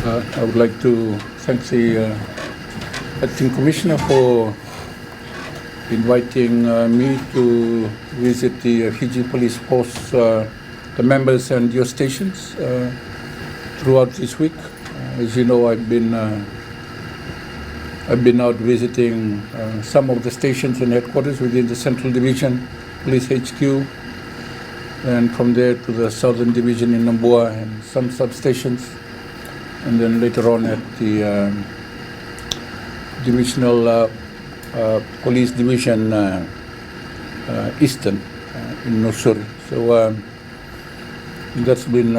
I would like to thank the Acting Commissioner for inviting me to visit the Fiji Police Force, the members and your stations throughout this week. As you know, I've been out visiting some of the stations and headquarters within the Central Division Police HQ, and from there to the Southern Division in Namboa and some substations, and then later on at the Divisional Police Division Eastern in Nosuri. So that's been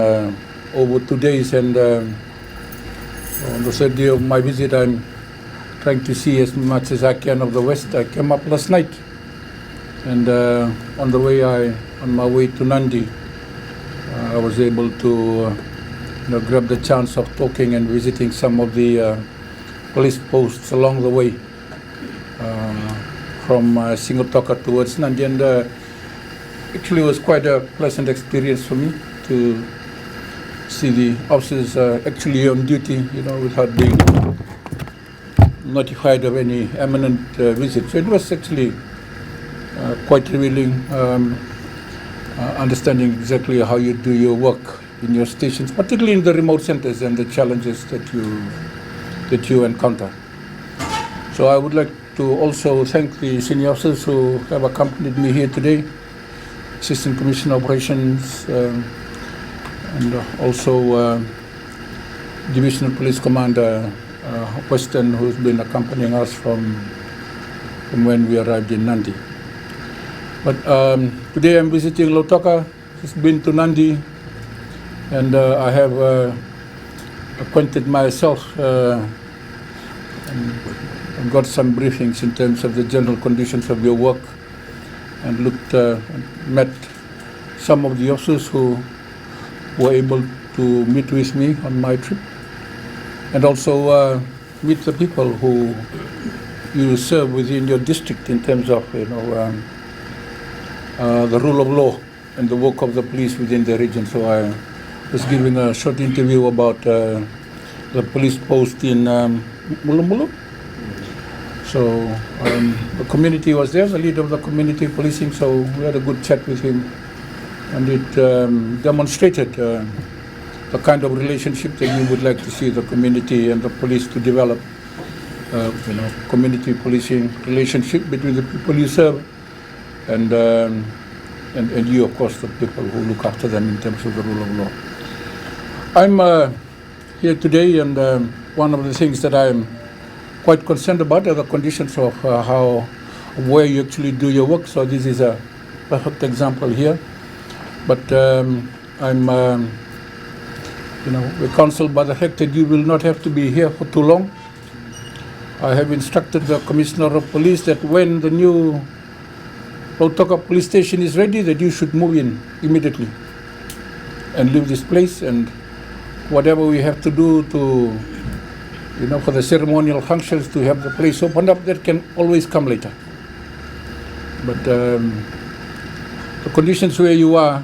over 2 days, and on the third day of my visit, I'm trying to see as much as I can of the West. I came up last night, and on my way to Nadi, I was able to grab the chance of talking and visiting some of the police posts along the way from Lautoka towards Nadi, and actually it was quite a pleasant experience for me to see the officers actually on duty, without being notified of any imminent visit. So it was actually quite revealing, understanding exactly how you do your work in your stations, particularly in the remote centers, and the challenges that you encounter. So I would like to also thank the senior officers who have accompanied me here today, Assistant Commissioner Operations, and also Divisional Police Commander Western, who's been accompanying us from when we arrived in Nadi. But today I'm visiting Lautoka. I've been to Nadi, and I have acquainted myself and got some briefings in terms of the general conditions of your work, and met some of the officers who were able to meet with me on my trip, and also meet the people who you serve within your district in terms of the rule of law and the work of the police within the region. So I was giving a short interview about the police post in Mulu. So the community was there, the leader of the community policing, so we had a good chat with him, and it demonstrated the kind of relationship that you would like to see the community and the police to develop, community policing relationship between the people you serve and you, of course, the people who look after them in terms of the rule of law. I'm here today, and one of the things that I'm quite concerned about are the conditions of where you actually do your work. So this is a perfect example here. But I'm we're counseled by the fact that you will not have to be here for too long. I have instructed the Commissioner of Police that when the new Lautoka police station is ready, that you should move in immediately and leave this place, and whatever we have to do to, for the ceremonial functions to have the place opened up, that can always come later. But the conditions where you are,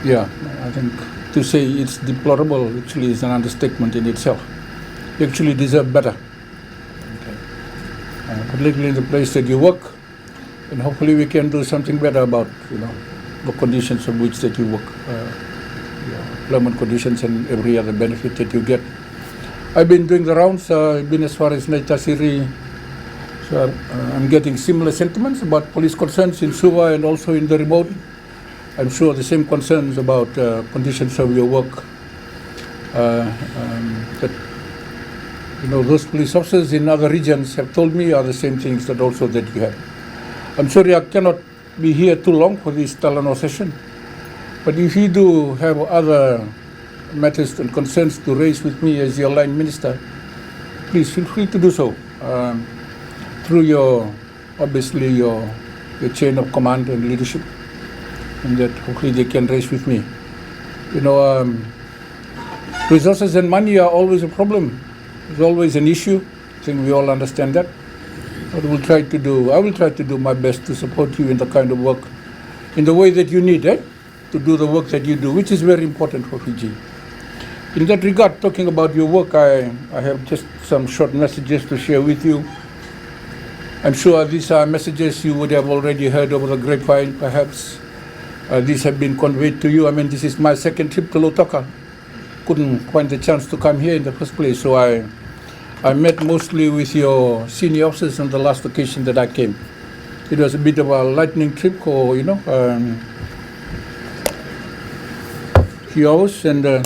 I think to say it's deplorable actually is an understatement in itself. You actually deserve better. Particularly in the place that you work, and hopefully we can do something better about the conditions of which that you work, employment conditions and every other benefit that you get. I've been doing the rounds. I've been as far as Naitasiri, so I'm getting similar sentiments about police concerns in Suva and also in the remote. I'm sure the same concerns about conditions of your work that those police officers in other regions have told me are the same things that you have. I'm sorry I cannot be here too long for this Talano session, but if you do have other matters and concerns to raise with me as your line minister, please feel free to do so through your chain of command and leadership, and that hopefully they can raise with me. Resources and money are always a problem. It's always an issue. I think we all understand that. But I will try to do my best to support you in the kind of work, in the way that you need to do the work that you do, which is very important for Fiji. In that regard, talking about your work, I have just some short messages to share with you. I'm sure these are messages you would have already heard over the grapevine, perhaps. These have been conveyed to you. I mean, this is my second trip to Lautoka. Couldn't find the chance to come here in the first place, so I met mostly with your senior officers on the last occasion that I came. It was a bit of a lightning trip, or few hours, and I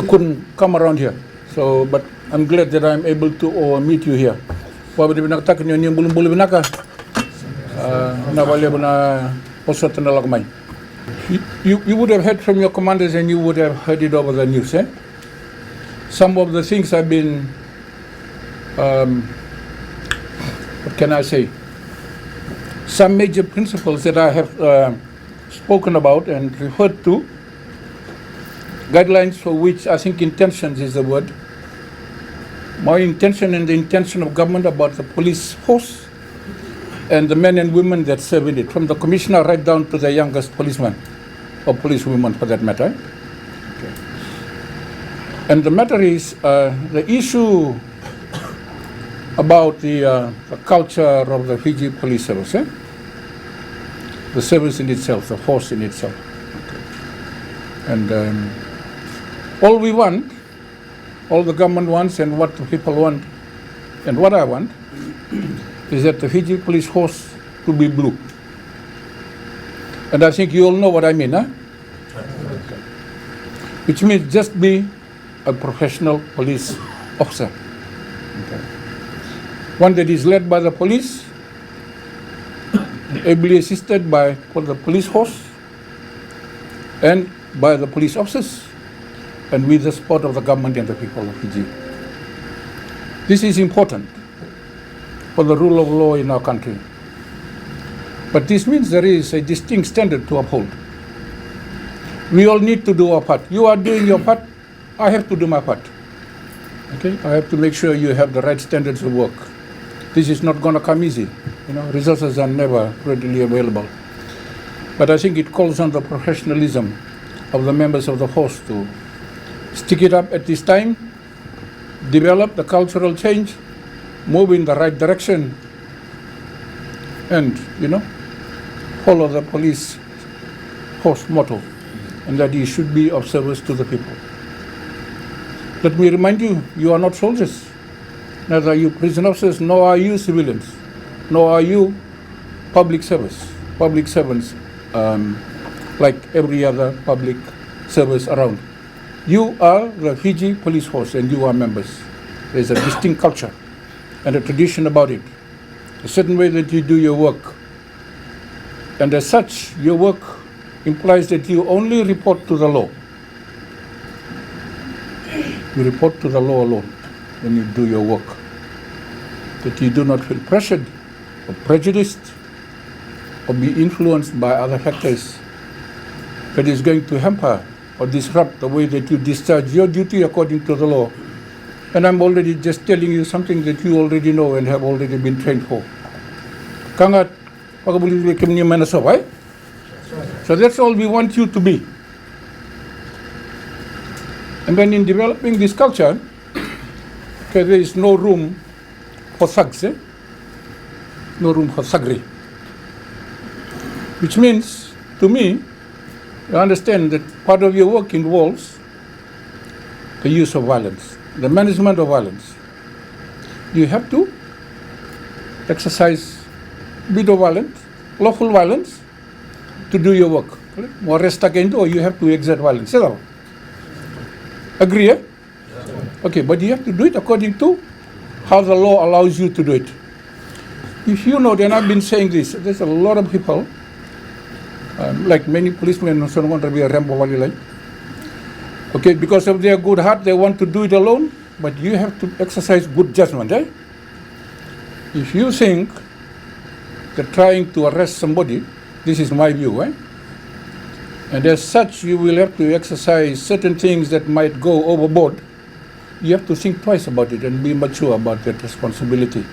couldn't come around here. So, but I'm glad that I'm able to meet you here. You would have heard from your commanders, and you would have heard it over the news. Some of the things I've been, what can I say? Some major principles that I have spoken about and referred to, guidelines for which I think intentions is the word. My intention and the intention of government about the police force and the men and women that serve in it, from the commissioner right down to the youngest policeman or policewoman for that matter. Okay. And the matter is the issue about the culture of the Fiji police service, the service in itself, the force in itself. Okay. And all we want, all the government wants, and what the people want, and what I want, is that the Fiji police force to be blue. And I think you all know what I mean, huh? Okay. Which means just be a professional police officer. Okay. One that is led by the police, ably assisted by the police force, and by the police officers, and with the support of the government and the people of Fiji. This is important for the rule of law in our country. But this means there is a distinct standard to uphold. We all need to do our part. You are doing your part, I have to do my part. Okay? I have to make sure you have the right standards of work. This is not going to come easy. Resources are never readily available. But I think it calls on the professionalism of the members of the force to stick it up at this time, develop the cultural change, move in the right direction, and, follow the police force motto, and that you should be of service to the people. Let me remind you, you are not soldiers. Neither are you prison officers, nor are you civilians, nor are you public servants, like every other public service around. You are the Fiji police force, and you are members. There is a distinct culture and a tradition about it, a certain way that you do your work. And as such, your work implies that you only report to the law. You report to the law alone when you do your work. That you do not feel pressured or prejudiced or be influenced by other factors that is going to hamper or disrupt the way that you discharge your duty according to the law. And I'm already just telling you something that you already know and have already been trained for. So that's all we want you to be. And then in developing this culture, okay, there is no room for thugs, no room for thuggery. Which means, to me, you understand that part of your work involves the use of violence, the management of violence. You have to exercise a bit of violence, lawful violence, to do your work. Or you have to exert violence. Agree, eh? Okay, but you have to do it according to how the law allows you to do it. If you know, then I've been saying this, there's a lot of people, like many policemen who don't want to be a Rambo Wali. Okay, because of their good heart, they want to do it alone, but you have to exercise good judgment, eh? If you think that trying to arrest somebody, this is my view, eh? And as such, you will have to exercise certain things that might go overboard. You have to think twice about it and be mature about that responsibility.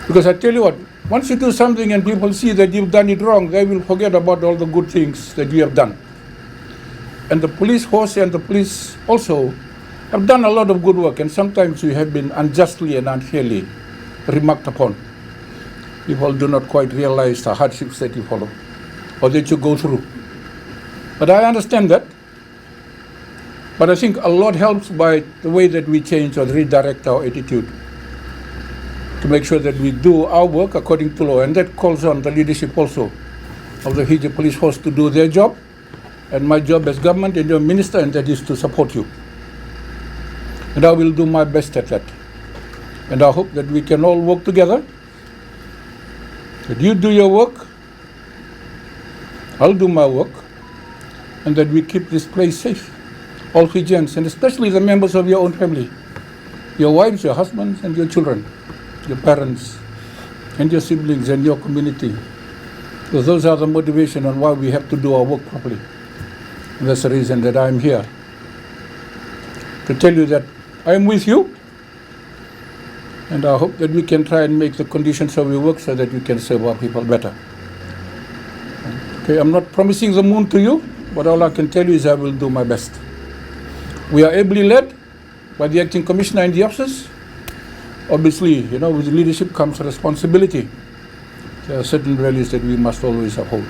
Because I tell you what, once you do something and people see that you've done it wrong, they will forget about all the good things that you have done. And the police force and the police also have done a lot of good work, and sometimes we have been unjustly and unfairly remarked upon. People do not quite realize the hardships that you follow or that you go through. But I understand that. But I think a lot helps by the way that we change or redirect our attitude to make sure that we do our work according to law. And that calls on the leadership also of the Fiji Police Force to do their job, and my job as government and your minister, and that is to support you. And I will do my best at that. And I hope that we can all work together, that you do your work, I'll do my work, and that we keep this place safe. All Fijians, and especially the members of your own family, your wives, your husbands, and your children, your parents, and your siblings, and your community. Because those are the motivation on why we have to do our work properly. And that's the reason that I'm here, to tell you that I am with you, and I hope that we can try and make the conditions of your work so that we can serve our people better. Okay, I'm not promising the moon to you, but all I can tell you is I will do my best. We are ably led by the acting commissioner and the officers. Obviously, with leadership comes responsibility. There are certain values that we must always uphold.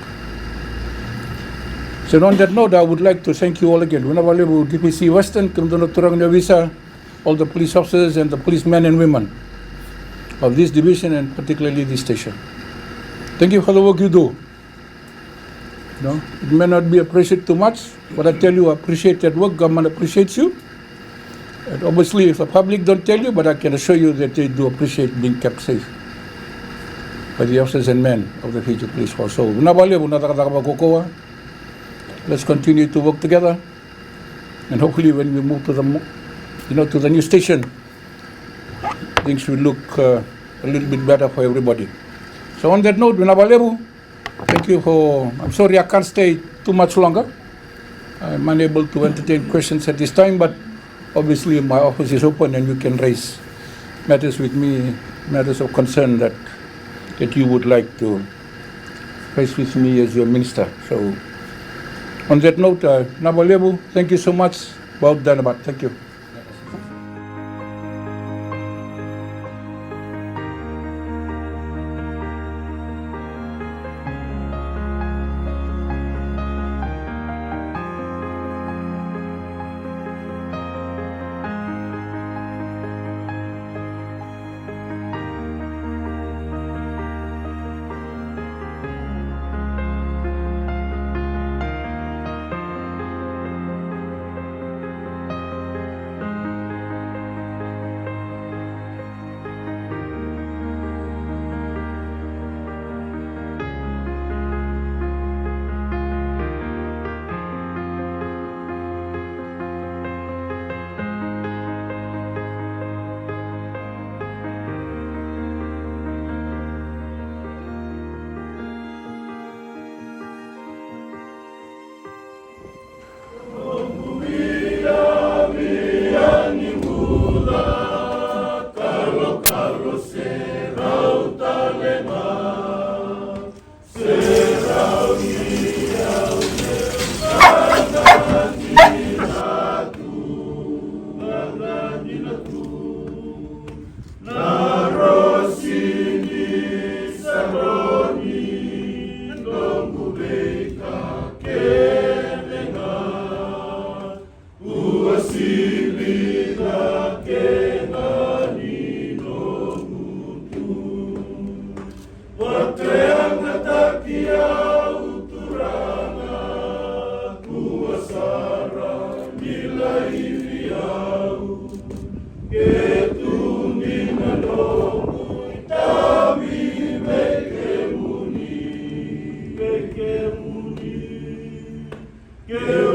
So on that note, I would like to thank you all again. DPC Western, Visa, all the police officers and the policemen and women of this division, and particularly this station. Thank you for the work you do. It may not be appreciated too much, but I tell you, I appreciate that work. Government appreciates you. And obviously, if the public don't tell you, but I can assure you that they do appreciate being kept safe by the officers and men of the Fiji Police Force. So, let's continue to work together, and hopefully, when we move to the new station, things will look a little bit better for everybody. So, on that note, thank you for. I'm sorry I can't stay too much longer. I'm unable to entertain questions at this time, but obviously my office is open and you can raise matters with me, matters of concern that you would like to raise with me as your minister. So on that note, Nabalebu, thank you so much. Baut Danabat, thank you. Yang